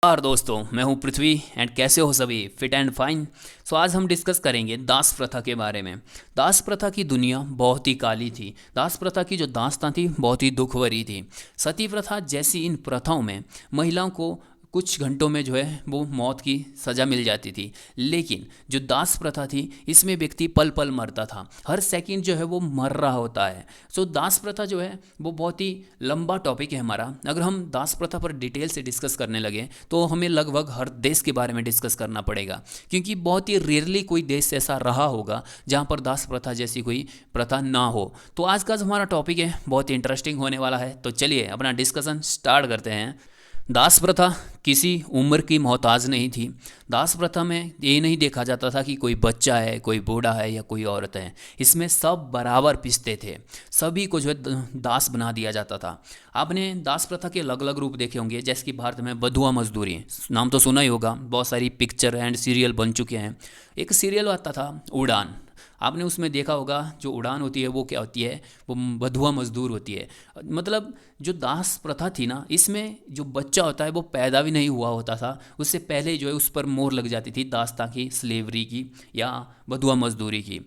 नमस्कार दोस्तों, मैं हूं पृथ्वी एंड कैसे हो सभी फिट एंड फाइन। आज हम डिस्कस करेंगे दास प्रथा के बारे में। दास प्रथा की दुनिया बहुत ही काली थी। दास प्रथा की जो दास्तां थी बहुत ही दुख भरी थी। सती प्रथा जैसी इन प्रथाओं में महिलाओं को कुछ घंटों में जो है वो मौत की सज़ा मिल जाती थी। लेकिन जो दास प्रथा थी इसमें व्यक्ति पल पल मरता था, हर सेकंड जो है वो मर रहा होता है। दास प्रथा जो है वो बहुत ही लंबा टॉपिक है हमारा। अगर हम दास प्रथा पर डिटेल से डिस्कस करने लगे तो हमें लगभग हर देश के बारे में डिस्कस करना पड़ेगा, क्योंकि बहुत ही रेयरली कोई देश ऐसा रहा होगा जहाँ पर दास प्रथा जैसी कोई प्रथा ना हो। तो आज का जो हमारा टॉपिक है बहुत ही इंटरेस्टिंग होने वाला है। तो चलिए अपना डिस्कशन स्टार्ट करते हैं। दास प्रथा किसी उम्र की मोहताज नहीं थी। दास प्रथा में ये नहीं देखा जाता था कि कोई बच्चा है, कोई बूढ़ा है या कोई औरत है। इसमें सब बराबर पिसते थे, सभी को जो है दास बना दिया जाता था। आपने दास प्रथा के अलग अलग रूप देखे होंगे, जैसे कि भारत में बधुआ मजदूरी, नाम तो सुना ही होगा, बहुत सारी पिक्चर एंड सीरियल बन चुके हैं। एक सीरियल आता था उड़ान, आपने उसमें देखा होगा। जो उड़ान होती है वो क्या होती है, वो बधुआ मजदूर होती है। मतलब जो दास प्रथा थी ना, इसमें जो बच्चा होता है वो पैदा भी नहीं हुआ होता था, उससे पहले जो है उस पर मोहर लग जाती थी दास्तां की, स्लेवरी की या बधुआ मजदूरी की।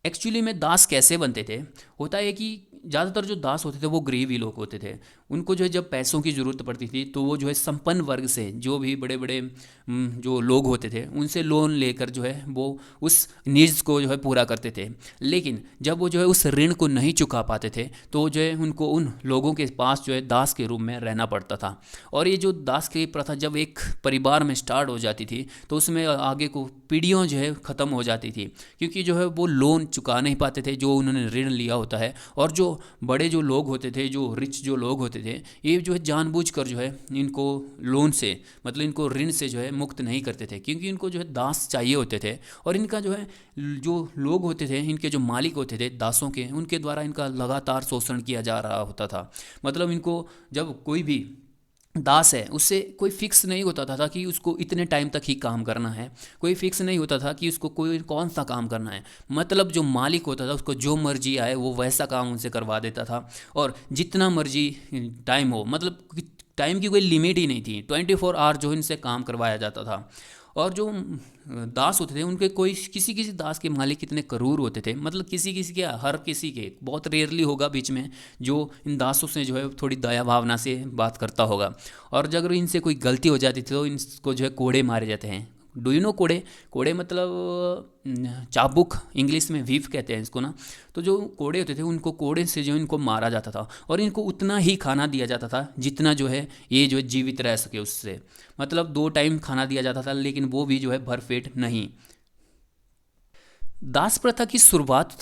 एक्चुअली में दास कैसे बनते थे, होता है कि ज़्यादातर जो दास होते थे वो गरीब ही लोग होते थे। उनको जो है जब पैसों की ज़रूरत पड़ती थी तो वो जो है संपन्न वर्ग से, जो भी बड़े बड़े जो लोग होते थे उनसे लोन लेकर जो है वो उस नीड्स को जो है पूरा करते थे। लेकिन जब वो जो है उस ऋण को नहीं चुका पाते थे तो जो है उनको उन लोगों के पास जो है दास के रूप में रहना पड़ता था। और ये जो दास की प्रथा जब एक परिवार में स्टार्ट हो जाती थी तो उसमें आगे को पीढ़ियों जो है ख़त्म हो जाती थी, क्योंकि जो है वो लोन चुका नहीं पाते थे जो उन्होंने ऋण लिया होता है। और जो बड़े जो लोग होते थे, जो रिच जो लोग होते थे, ये जो है जानबूझकर जो है इनको लोन से, मतलब इनको ऋण से जो है मुक्त नहीं करते थे, क्योंकि इनको जो है दास चाहिए होते थे। और इनका जो है जो लोग होते थे, इनके जो मालिक होते थे दासों के, उनके द्वारा इनका लगातार शोषण किया जा रहा होता था। मतलब इनको जब कोई भी दास है उससे कोई फिक्स नहीं होता था कि उसको इतने टाइम तक ही काम करना है, कोई फिक्स नहीं होता था कि उसको कोई कौन सा काम करना है। मतलब जो मालिक होता था उसको जो मर्जी आए वो वैसा काम उनसे करवा देता था, और जितना मर्जी टाइम हो, मतलब टाइम की कोई लिमिट ही नहीं थी। 24 आवर जो इनसे काम करवाया जाता था। और जो दास होते थे उनके कोई किसी किसी दास के मालिक कितने करूर होते थे, मतलब किसी किसी के, हर किसी के, बहुत रेयरली होगा बीच में जो इन दासों से जो है थोड़ी दया भावना से बात करता होगा। और जब इनसे कोई गलती हो जाती थी तो इनको जो है कोड़े मारे जाते हैं। डू यू नो कोड़े? कोड़े मतलब चाबुक, इंग्लिश में वीफ कहते हैं इसको ना। तो जो कोड़े होते थे उनको कोड़े से जो इनको मारा जाता था, और इनको उतना ही खाना दिया जाता था जितना जो है ये जो है जीवित रह सके उससे। मतलब 2 टाइम खाना दिया जाता था, लेकिन वो भी जो है भरपेट नहीं। दास प्रथा की शुरुआत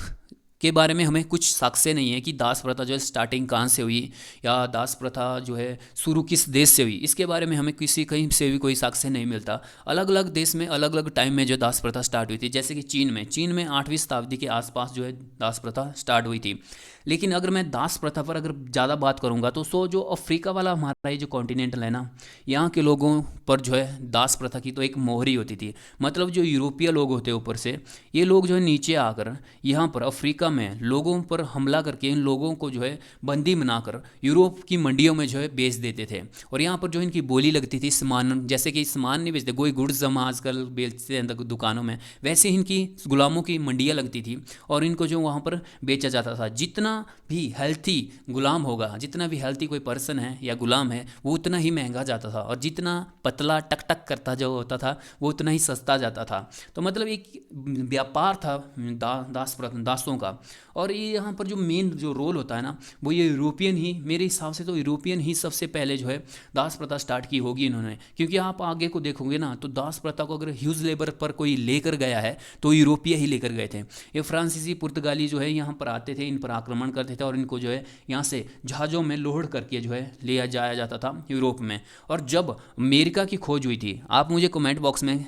के बारे में हमें कुछ साक्ष्य नहीं है कि दास प्रथा जो है स्टार्टिंग कहाँ से हुई, या दास प्रथा जो है शुरू किस देश से हुई। इसके बारे में हमें किसी कहीं से भी कोई साक्ष्य नहीं मिलता। अलग अलग देश में अलग अलग टाइम में जो दास प्रथा स्टार्ट हुई थी, जैसे कि चीन में 8वीं शताब्दी के आसपास जो है दास प्रथा स्टार्ट हुई थी। लेकिन अगर मैं दास प्रथा पर अगर ज़्यादा बात करूँगा तो जो अफ्रीका वाला हमारा ये जो कॉन्टिनेंटल है ना, यहाँ के लोगों पर जो है दास प्रथा की तो एक मोहर ही होती थी। मतलब जो यूरोपीय लोग होते हैं ऊपर से, ये लोग जो है नीचे आकर यहाँ पर अफ्रीका में लोगों पर हमला करके इन लोगों को जो है बंदी बनाकर यूरोप की मंडियों में जो है बेच देते थे। और यहाँ पर जो इनकी बोली लगती थी सामान, जैसे कि सामान नहीं बेचते, कोई गुड्स हम आजकल बेचते हैं दुकानों में, वैसे इनकी गुलामों की मंडियाँ लगती थी और इनको जो वहाँ पर बेचा जाता था। जितना भी हेल्थी गुलाम होगा, जितना भी हेल्थी कोई पर्सन है या गुलाम है, वो उतना ही महंगा जाता था, और जितना पतला टक टक करता जो होता था वो उतना ही सस्ता जाता था। तो मतलब एक व्यापार था दासों का। और ये यहाँ पर जो मेन जो रोल होता है ना, वो ये यूरोपियन ही, मेरे हिसाब से तो यूरोपियन ही सबसे पहले जो है दास प्रथा स्टार्ट की होगी इन्होंने। क्योंकि आप आगे को देखोगे ना तो दास प्रथा को अगर ह्यूज लेबर पर कोई लेकर गया है तो यूरोपीय ही लेकर गए थे। ये फ्रांसीसी पुर्तगाली जो है यहाँ पर आते थे, इन पर आक्रमण करते थे और इनको जो है यहाँ से जहाज़ों में लोड करके जो है ले जाया जाता था यूरोप में। और जब अमेरिका की खोज हुई थी, आप मुझे कमेंट बॉक्स में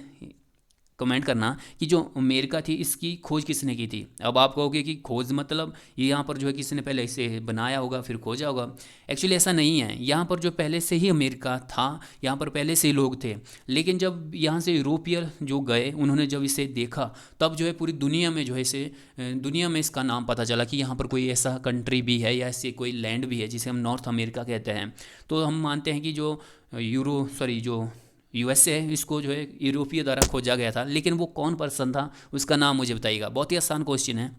कमेंट करना कि जो अमेरिका थी इसकी खोज किसने की थी। अब आप कहोगे कि खोज मतलब ये यहाँ पर जो है किसी ने पहले इसे बनाया होगा फिर खोजा होगा। एक्चुअली ऐसा नहीं है, यहाँ पर जो पहले से ही अमेरिका था, यहाँ पर पहले से ही लोग थे। लेकिन जब यहाँ से यूरोपियर जो गए, उन्होंने जब इसे देखा तब जो है पूरी दुनिया में जो है इसे, दुनिया में इसका नाम पता चला कि यहाँ पर कोई ऐसा कंट्री भी है या ऐसे कोई लैंड भी है जिसे हम नॉर्थ अमेरिका कहते हैं। तो हम मानते हैं कि जो जो यूएसए है, इसको जो है यूरोपीय द्वारा खोजा गया था, लेकिन वो कौन पर्सन था उसका नाम मुझे बताइएगा। बहुत ही आसान क्वेश्चन है।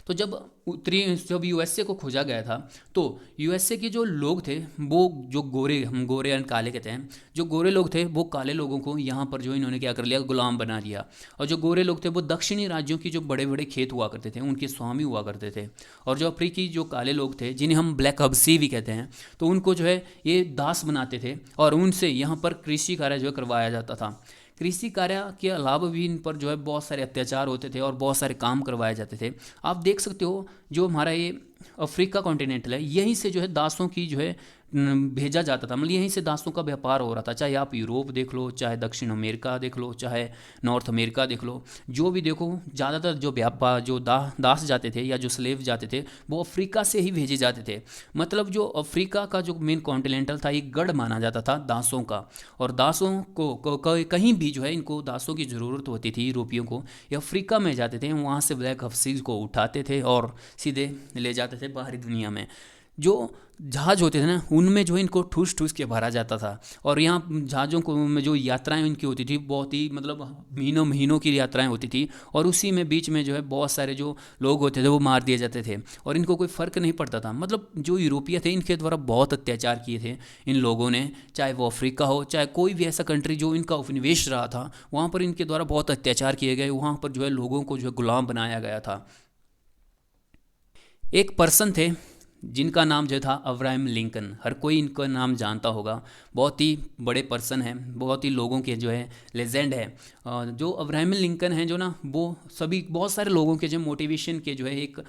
तो जब यूएसए को खोजा गया था तो यूएसए के जो लोग थे वो जो गोरे, हम गोरे एंड काले कहते हैं, जो गोरे लोग थे वो काले लोगों को यहाँ पर जो इन्होंने क्या कर लिया, गुलाम बना लिया। और जो गोरे लोग थे वो दक्षिणी राज्यों की जो बड़े बड़े खेत हुआ करते थे उनके स्वामी हुआ करते थे। और जो अफ्रीकी जो काले लोग थे जिन्हें हम ब्लैक हब्सी भी कहते हैं, तो उनको जो है ये दास बनाते थे और उनसे यहाँ पर कृषि कार्य जो है करवाया जाता था। कृषि कार्य के अलावा भी इन पर जो है बहुत सारे अत्याचार होते थे और बहुत सारे काम करवाए जाते थे। आप देख सकते हो जो हमारा ये अफ्रीका कॉन्टिनेंटल है, यहीं से जो है दासों की जो है भेजा जाता था, मतलब यहीं से दासों का व्यापार हो रहा था। चाहे आप यूरोप देख लो, चाहे दक्षिण अमेरिका देख लो, चाहे नॉर्थ अमेरिका देख लो, जो भी देखो ज़्यादातर जो व्यापार जो दास जाते थे या जो स्लेव जाते थे वो अफ्रीका से ही भेजे जाते थे। मतलब जो अफ्रीका का जो मेन कॉन्टिनेंटल था एक गढ़ माना जाता था दासों का। और दासों कहीं भी जो है इनको दासों की ज़रूरत होती थी यूरोपियों को, ये अफ्रीका में जाते थे, वहाँ से ब्लैक हफ्सीज को उठाते थे और सीधे ले जाते थे बाहरी दुनिया में। जो जहाज़ होते थे ना उनमें जो इनको ठूस ठूस के भरा जाता था। और यहाँ जहाज़ों को में जो यात्राएं इनकी होती थी बहुत ही मतलब महीनों महीनों की यात्राएं होती थी, और उसी में बीच में जो है बहुत सारे जो लोग होते थे वो मार दिए जाते थे और इनको कोई फ़र्क नहीं पड़ता था। मतलब जो यूरोपीय थे इनके द्वारा बहुत अत्याचार किए थे इन लोगों ने, चाहे वो अफ्रीका हो चाहे कोई भी ऐसा कंट्री जो इनका उपनिवेश रहा था, वहाँ पर इनके द्वारा बहुत अत्याचार किए गए। वहाँ पर जो है लोगों को जो है गुलाम बनाया गया था। एक पर्सन थे जिनका नाम जो था अब्राहम लिंकन, हर कोई इनका नाम जानता होगा। बहुत ही बड़े पर्सन हैं, बहुत ही लोगों के जो है लेजेंड है। जो अब्राहम लिंकन हैं जो ना वो सभी बहुत सारे लोगों के जो मोटिवेशन के जो है एक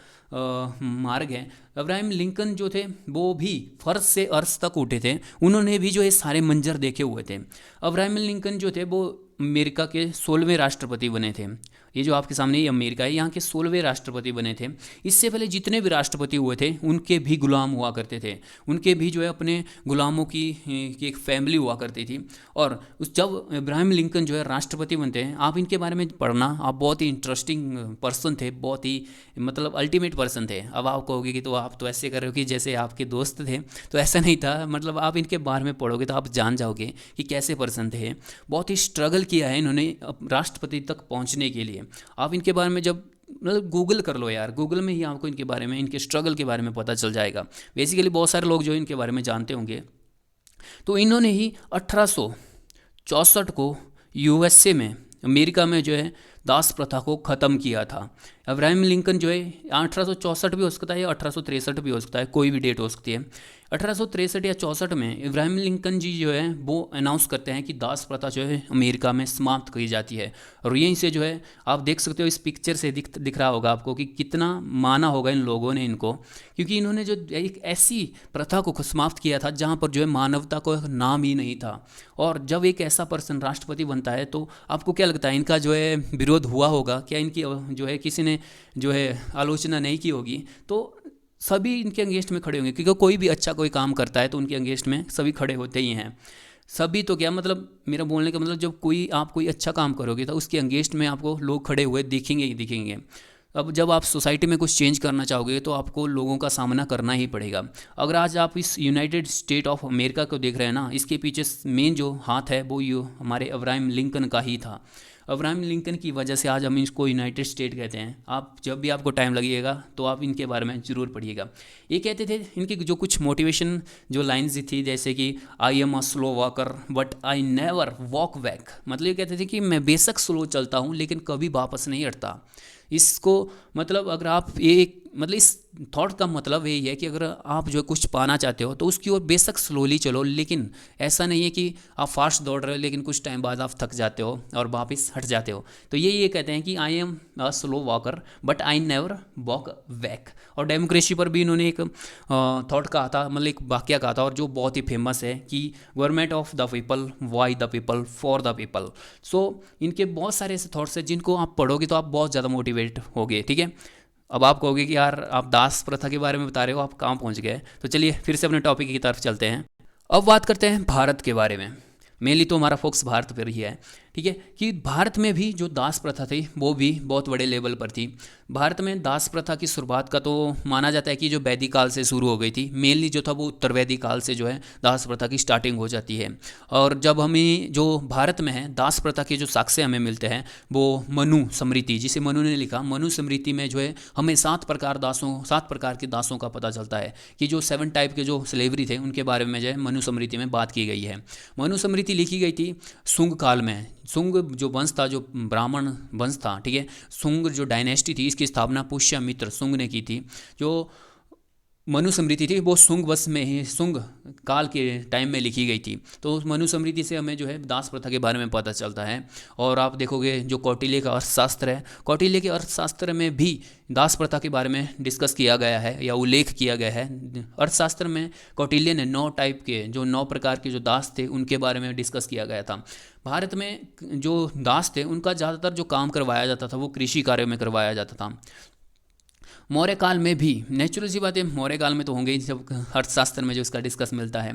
मार्ग है। अब्राहम लिंकन जो थे वो भी फर्श से अर्श तक उठे थे, उन्होंने भी जो है सारे मंजर देखे हुए थे। अब्राहम लिंकन जो थे वो अमेरिका के 16वें राष्ट्रपति बने थे। ये जो आपके सामने ये अमेरिका है, यहाँ के 16वें राष्ट्रपति बने थे। इससे पहले जितने भी राष्ट्रपति हुए थे उनके भी गुलाम हुआ करते थे, उनके भी जो है अपने गुलामों की एक फैमिली हुआ करती थी। और जब इब्राहिम लिंकन जो है राष्ट्रपति बनते हैं, आप इनके बारे में पढ़ना, आप बहुत ही इंटरेस्टिंग पर्सन थे, बहुत ही मतलब अल्टीमेट पर्सन थे। अब आप कहोगे कि तो आप तो ऐसे कर रहे हो कि जैसे आपके दोस्त थे, तो ऐसा नहीं था। मतलब आप इनके बारे में पढ़ोगे तो आप जान जाओगे कि कैसे पर्सन थे। बहुत ही स्ट्रगल किया है इन्होंने राष्ट्रपति तक पहुंचने के लिए। आप इनके बारे में जब मतलब गूगल कर लो यार, गूगल में ही आपको इनके बारे में, इनके स्ट्रगल के बारे में पता चल जाएगा। बेसिकली बहुत सारे लोग जो इनके बारे में जानते होंगे। तो इन्होंने ही 1864 को यूएसए में, अमेरिका में जो है दास प्रथा को ख़त्म किया था। अब्राहम लिंकन जो है 1864 भी हो सकता है या 1863 भी हो सकता है, कोई भी डेट हो सकती है। 1863 या 64 में इब्राहिम लिंकन जी जो है वो अनाउंस करते हैं कि दास प्रथा जो है अमेरिका में समाप्त की जाती है। और यहीं से जो है आप देख सकते हो इस पिक्चर से दिख रहा होगा आपको कि कितना माना होगा इन लोगों ने इनको, क्योंकि इन्होंने जो एक ऐसी प्रथा को समाप्त किया था जहाँ पर जो है मानवता को नाम ही नहीं था। और जब एक ऐसा पर्सन राष्ट्रपति बनता है तो आपको क्या लगता है इनका जो है विरोध हुआ होगा क्या? इनकी जो है किसी ने जो है आलोचना नहीं की होगी? तो सभी इनके अगेंस्ट में खड़े होंगे, क्योंकि कोई भी अच्छा कोई काम करता है तो उनके अगेंस्ट में सभी खड़े होते ही हैं। सभी तो क्या मतलब, मेरा बोलने का मतलब जब आप कोई अच्छा काम करोगे तो उसके अगेंस्ट में आपको लोग खड़े हुए दिखेंगे ही दिखेंगे। अब जब आप सोसाइटी में कुछ चेंज करना चाहोगे तो आपको लोगों का सामना करना ही पड़ेगा। अगर आज आप इस यूनाइटेड स्टेट ऑफ अमेरिका को देख रहे हैं ना, इसके पीछे मेन जो हाथ है वो हमारे अब्राहम लिंकन का ही था। अब्राहम लिंकन की वजह से आज हम इसको यूनाइटेड स्टेट कहते हैं। आप जब भी आपको टाइम लगेगा तो आप इनके बारे में ज़रूर पढ़िएगा। ये कहते थे, इनकी जो कुछ मोटिवेशन जो लाइन्स थी, जैसे कि I am a slow walker but I never walk back. मतलब ये कहते थे कि मैं बेशक स्लो चलता हूँ लेकिन कभी वापस नहीं हटता। इसको मतलब अगर आप मतलब इस थॉट का मतलब यही है कि अगर आप जो कुछ पाना चाहते हो तो उसकी ओर बेशक स्लोली चलो, लेकिन ऐसा नहीं है कि आप फास्ट दौड़ रहे हो लेकिन कुछ टाइम बाद आप थक जाते हो और वापस हट जाते हो। तो ये कहते हैं कि I am a slow walker but I never walk back. और डेमोक्रेसी पर भी इन्होंने एक थॉट कहा था, मतलब एक वाक्य कहा था, और जो बहुत ही फेमस है कि government of the people, by the people, for the people. So इनके बहुत सारे ऐसे थॉट्स हैं जिनको आप पढ़ोगे तो आप बहुत ज़्यादा मोटिवेट होगे। ठीक है, अब आप कहोगे कि यार आप दास प्रथा के बारे में बता रहे हो, आप कहाँ पहुँच गए? तो चलिए फिर से अपने टॉपिक की तरफ चलते हैं। अब बात करते हैं भारत के बारे में। मेनली तो हमारा फोकस भारत पर ही है। ठीक है, कि भारत में भी जो दास प्रथा थी वो भी बहुत बड़े लेवल पर थी। भारत में दास प्रथा की शुरुआत का तो माना जाता है कि जो वैदिक काल से शुरू हो गई थी। मेनली जो था वो उत्तर वैदिक काल से जो है दास प्रथा की स्टार्टिंग हो जाती है। और जब हमें जो भारत में है दास प्रथा के जो साक्ष्य हमें मिलते हैं वो मनु स्मृति, जिसे मनु ने लिखा, मनु स्मृति में जो है हमें 7 प्रकार के दासों का पता चलता है कि जो 7 टाइप के जो स्लेवरी थे उनके बारे में जो है मनु स्मृति में बात की गई है। मनु स्मृति लिखी गई थी शुंग काल में। शुंग जो वंश था, जो ब्राह्मण वंश था, ठीक है, शुंग जो डायनेस्टी थी, इसकी स्थापना पुष्यमित्र शुंग ने की थी। जो मनुस्मृति थी वो शुंग वंश में ही, शुंग काल के टाइम में लिखी गई थी। तो उस मनुस्मृति से हमें जो है दास प्रथा के बारे में पता चलता है। और आप देखोगे जो कौटिल्य का अर्थशास्त्र है, कौटिल्य के अर्थशास्त्र में भी दास प्रथा के बारे में डिस्कस किया गया है या उल्लेख किया गया है। अर्थशास्त्र में कौटिल्य ने 9 टाइप के, जो 9 प्रकार के जो दास थे उनके बारे में डिस्कस किया गया था। भारत में जो दास थे उनका ज़्यादातर जो काम करवाया जाता था वो कृषि कार्य में करवाया जाता था। मौर्य काल में भी नेचुरल सी बात है, मौर्य काल में तो होंगे ही, जब अर्थशास्त्र में जो इसका डिस्कस मिलता है।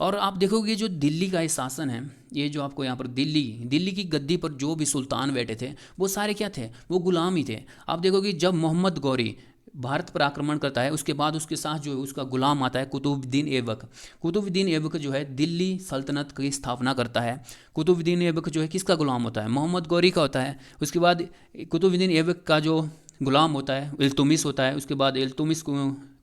और आप देखोगे जो दिल्ली का ये शासन है, ये जो आपको यहाँ पर दिल्ली की गद्दी पर जो भी सुल्तान बैठे थे वो सारे क्या थे, वो गुलाम ही थे। आप देखोगे जब मोहम्मद गौरी भारत पर आक्रमण करता है उसके बाद उसके साथ जो है उसका गुलाम आता है कुतुबुद्दीन ऐबक। कुतुबुद्दीन ऐबक जो है दिल्ली सल्तनत की स्थापना करता है। कुतुबुद्दीन ऐबक जो है किसका गुलाम होता है, मोहम्मद गौरी का होता है। उसके बाद कुतुबुद्दीन ऐबक का जो गुलाम होता है इल्तुमिश होता है। उसके बाद इल्तुमिश को,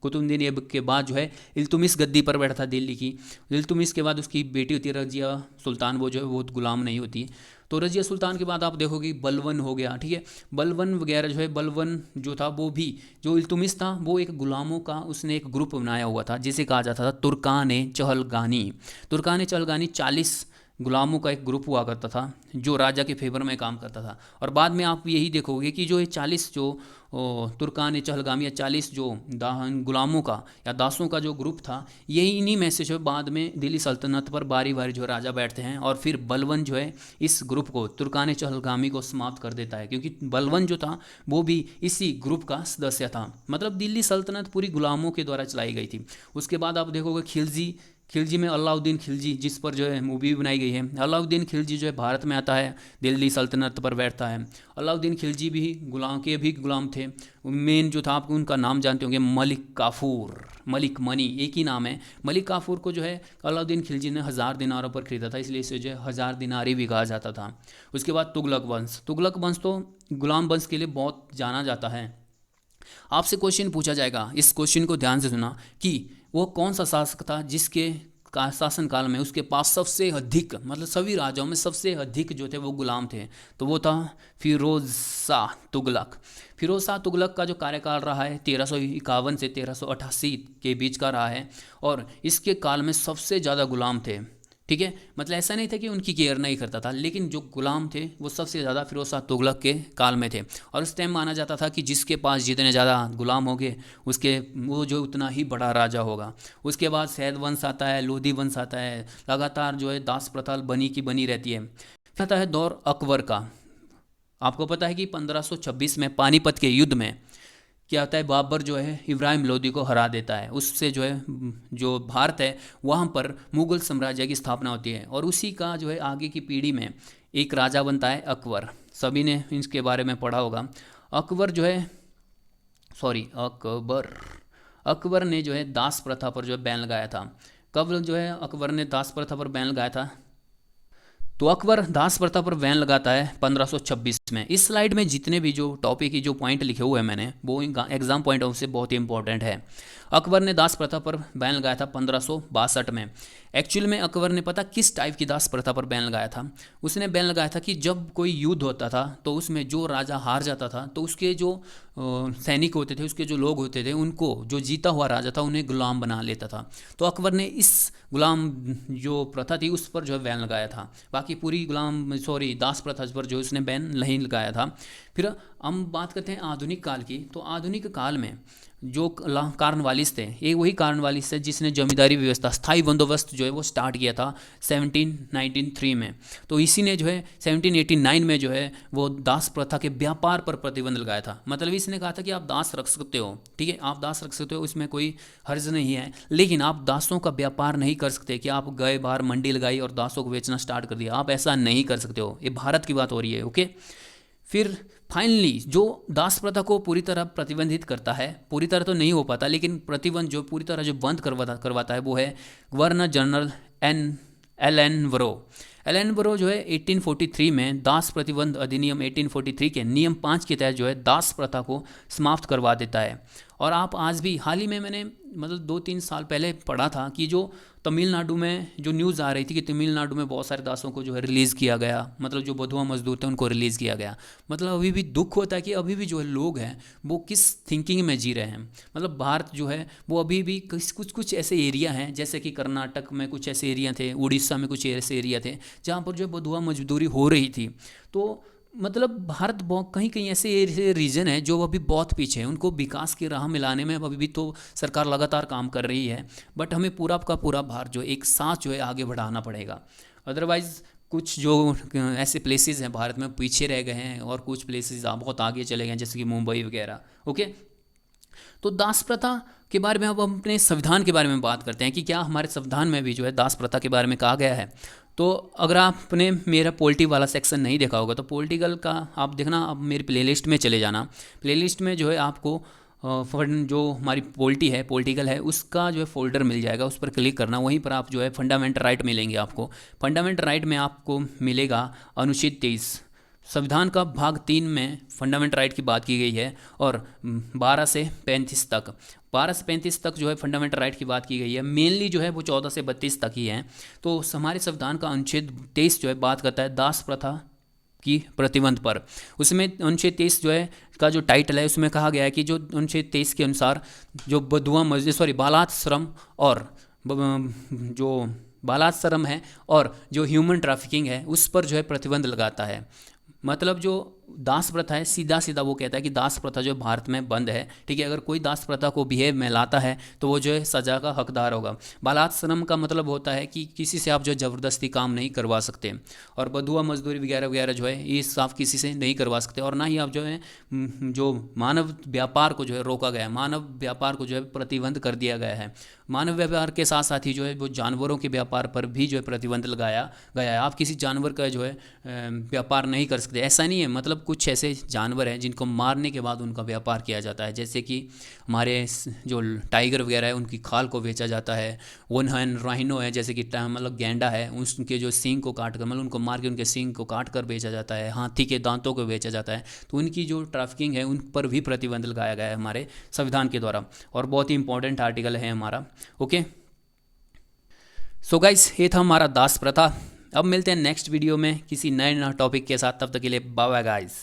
कुतुबुद्दीन ऐबक के बाद जो है इल्तुमिश गद्दी पर बैठा था दिल्ली की। इल्तुमिश के बाद उसकी बेटी होती है रजिया सुल्तान, वो जो है वो गुलाम नहीं होती। तो रजिया सुल्तान के बाद आप देखोगे बलवन हो गया, ठीक है, बलवन वगैरह जो है, बलवन जो था वो भी, जो इल्तुमिश था वो एक गुलामों का उसने एक ग्रुप बनाया हुआ था जिसे कहा जाता था तुर्कान चहलगानी। तुर्कान चहलगानी 40 गुलामों का एक ग्रुप हुआ करता था जो राजा के फेवर में काम करता था। और बाद में आप यही देखोगे कि जो ये 40 जो तुर्कान चहलगामी या 40 जो गुलामों का या दासों का जो ग्रुप था, यही इन्हीं में से जो बाद में दिल्ली सल्तनत पर बारी बारी जो राजा बैठते हैं और फिर बलवन जो है इस ग्रुप को, तुर्कान चहलगामी को समाप्त कर देता है। क्योंकि बलवन जो था वो भी इसी ग्रुप का सदस्य था। मतलब दिल्ली सल्तनत पूरी गुलामों के द्वारा चलाई गई थी। उसके बाद आप देखोगे खिलजी में अलाउद्दीन खिलजी, जिस पर जो है मूवी बनाई गई है। अलाउद्दीन खिलजी जो है भारत में आता है, दिल्ली सल्तनत पर बैठता है। अलाउद्दीन खिलजी भी गुलाम थे। मेन जो था, आपको उनका नाम जानते होंगे, मलिक काफूर, मलिक मनी एक ही नाम है। मलिक काफूर को जो है अलाउद्दीन खिलजी ने 1000 दिनारों पर खरीदा था, इसलिए इसे जो है 1000 दिनारी भी कहा जाता था। उसके बाद तुगलक वंश तो गुलाम वंश के लिए बहुत जाना जाता है। आपसे क्वेश्चन पूछा जाएगा, इस क्वेश्चन को ध्यान से सुना, कि वो कौन सा शासक था जिसके का शासनकाल में उसके पास सबसे अधिक, मतलब सभी राजाओं में सबसे अधिक जो थे वो गुलाम थे। तो वो था फिरोज शाह तुगलक। फिरोज शाह तुगलक का जो कार्यकाल रहा है 1351 से 1388 के बीच का रहा है। और इसके काल में सबसे ज़्यादा गुलाम थे। ठीक है, मतलब ऐसा नहीं था कि उनकी केयर नहीं करता था, लेकिन जो गुलाम थे वो सबसे ज़्यादा फिरोज शाह तुगलक के काल में थे। और उस टाइम माना जाता था कि जिसके पास जितने ज़्यादा गुलाम होंगे उसके वो जो उतना ही बड़ा राजा होगा। उसके बाद सैद वंश आता है, लोधी वंश आता है, लगातार जो है दास प्रथा बनी की बनी रहती है। फिर आता है दौर अकबर का। आपको पता है कि 1526 में पानीपत के युद्ध में क्या होता है, बाबर जो है इब्राहिम लोदी को हरा देता है। उससे जो है जो भारत है वहाँ पर मुग़ल साम्राज्य की स्थापना होती है। और उसी का जो है आगे की पीढ़ी में एक राजा बनता है अकबर। सभी ने इसके बारे में पढ़ा होगा। अकबर जो है अकबर ने जो है दास प्रथा पर जो है बैन लगाया था। कब जो है अकबर ने दास प्रथा पर बैन लगाया था? तो अकबर दास प्रथा पर बैन लगाता है 1526 में। इस स्लाइड में जितने भी जो टॉपिक की जो पॉइंट लिखे हुए हैं मैंने, वो एग्जाम पॉइंट ऑफ से बहुत ही इंपॉर्टेंट है। अकबर ने दास प्रथा पर बैन लगाया था 1562 में। एक्चुअल में अकबर ने पता किस टाइप की दास प्रथा पर बैन लगाया था? उसने बैन लगाया था कि जब कोई युद्ध होता था तो उसमें जो राजा हार जाता था तो उसके जो सैनिक होते थे, उसके जो लोग होते थे, उनको जो जीता हुआ राजा था उन्हें गुलाम बना लेता था। तो अकबर ने इस गुलाम जो प्रथा थी उस पर जो है बैन लगाया था। बाकी पूरी दास प्रथा पर जो उसने बैन नहीं लगाया था। फिर हम बात करते हैं आधुनिक काल की। तो आधुनिक काल में जो कार्नवालिस थे, ये वही कार्नवालिस है जिसने जमींदारी व्यवस्था, स्थायी बंदोबस्त जो है वो स्टार्ट किया था 1793 में। तो इसी ने जो है 1789 में जो है वो दास प्रथा के व्यापार पर प्रतिबंध लगाया था। मतलब इसने कहा था कि आप दास रख सकते हो, ठीक है, आप दास रख सकते हो, इसमें कोई हर्ज नहीं है, लेकिन आप दासों का व्यापार नहीं कर सकते कि आप गए बाहर मंडी लगाई और दासों को बेचना स्टार्ट कर दिया, आप ऐसा नहीं कर सकते हो। ये भारत की बात हो रही है, ओके। फिर फाइनली जो दास प्रथा को पूरी तरह प्रतिबंधित करता है, पूरी तरह तो नहीं हो पाता, लेकिन प्रतिबंध जो पूरी तरह जो बंद करवाता है वो है गवर्नर जनरल एल एन वरो। एल एन वरो जो है 1843 में दास प्रतिबंध अधिनियम 1843 के नियम 5 के तहत जो है दास प्रथा को समाप्त करवा देता है। और आप आज भी, हाल ही में मैंने मतलब 2-3 साल पहले पढ़ा था कि जो तमिलनाडु में जो न्यूज़ आ रही थी कि तमिलनाडु में बहुत सारे दासों को जो है रिलीज़ किया गया, मतलब जो बधुआ मजदूर थे उनको रिलीज़ किया गया। मतलब अभी भी दुख होता है कि अभी भी जो है लोग हैं वो किस थिंकिंग में जी रहे हैं। मतलब भारत जो है वो अभी भी कुछ कुछ ऐसे एरिया हैं, जैसे कि कर्नाटक में कुछ ऐसे एरिया थे, उड़ीसा में कुछ ऐसे एरिया थे जहाँ पर जो है बधुआ मजदूरी हो रही थी। तो मतलब भारत बहुत कहीं कहीं ऐसे रीजन है जो अभी बहुत पीछे हैं, उनको विकास की राह में लाने में अभी भी तो सरकार लगातार काम कर रही है, बट हमें पूरा का पूरा भारत जो एक साथ जो है आगे बढ़ाना पड़ेगा। अदरवाइज़ कुछ जो ऐसे प्लेसेस हैं भारत में पीछे रह गए हैं और कुछ प्लेसेस बहुत आगे चले गए हैं, जैसे कि मुंबई वगैरह, ओके। तो दास प्रथा के बारे में अब हम अपने संविधान के बारे में बात करते हैं कि क्या हमारे संविधान में भी जो है दास प्रथा के बारे में कहा गया है। तो अगर आपने मेरा पॉलिटी वाला सेक्शन नहीं देखा होगा तो पॉलिटिकल का आप देखना, अब मेरी प्लेलिस्ट में चले जाना। प्लेलिस्ट में जो है आपको जो हमारी पॉलिटी है, पॉलिटिकल है, उसका जो है फोल्डर मिल जाएगा, उस पर क्लिक करना। वहीं पर आप जो है फंडामेंटल राइट मिलेंगे आपको। फंडामेंटल राइट में आपको मिलेगा अनुच्छेद 23, संविधान का भाग 3 में फंडामेंटल राइट की बात की गई है, और 12 से 35 तक, 12 से 35 तक जो है फंडामेंटल राइट की बात की गई है। मेनली जो है वो 14 से 32 तक ही है। तो हमारे संविधान का अनुच्छेद 23 जो है बात करता है दास प्रथा की प्रतिबंध पर। उसमें अनुच्छेद 23 जो है का जो टाइटल है उसमें कहा गया है कि जो अनुच्छेद 23 के अनुसार जो बालात श्रम और जो बालात श्रम है और जो ह्यूमन ट्रैफिकिंग है उस पर जो है प्रतिबंध लगाता है। मतलब जो दास प्रथा है, सीधा सीधा वो कहता है कि दास प्रथा जो भारत में बंद है, ठीक है। अगर कोई दास प्रथा को बिहेव में लाता है तो वो जो है सज़ा का हकदार होगा। बालात श्रम का मतलब होता है कि किसी से आप जो ज़बरदस्ती काम नहीं करवा सकते, और बधुआ मजदूरी वगैरह वगैरह जो है ये आप किसी से नहीं करवा सकते, और ना ही आप जो है जो मानव व्यापार को जो है रोका गया है, मानव व्यापार को जो है प्रतिबंध कर दिया गया है। मानव व्यापार के साथ साथ ही जो है वो जानवरों के व्यापार पर भी जो है प्रतिबंध लगाया गया है। आप किसी जानवर का जो है व्यापार नहीं कर सकते, ऐसा नहीं है। मतलब कुछ ऐसे जानवर हैं जिनको मारने के बाद उनका व्यापार किया जाता है, जैसे कि हमारे जो टाइगर वगैरह है उनकी खाल को बेचा जाता है। वन हैंड राइनो है, जैसे कि मतलब गैंडा है, उनके जो सींग को काट कर, मतलब उनको मार के उनके सींग को काट कर बेचा जाता है। हाथी के दांतों को बेचा जाता है। तो उनकी जो ट्रैफिकिंग है उन पर भी प्रतिबंध लगाया गया है हमारे संविधान के द्वारा, और बहुत ही इंपॉर्टेंट आर्टिकल है हमारा, ओके। सो गाइस, ये था हमारा दास प्रथा। अब मिलते हैं नेक्स्ट वीडियो में किसी नए टॉपिक के साथ, तब तक के लिए बाय बाय गाइस।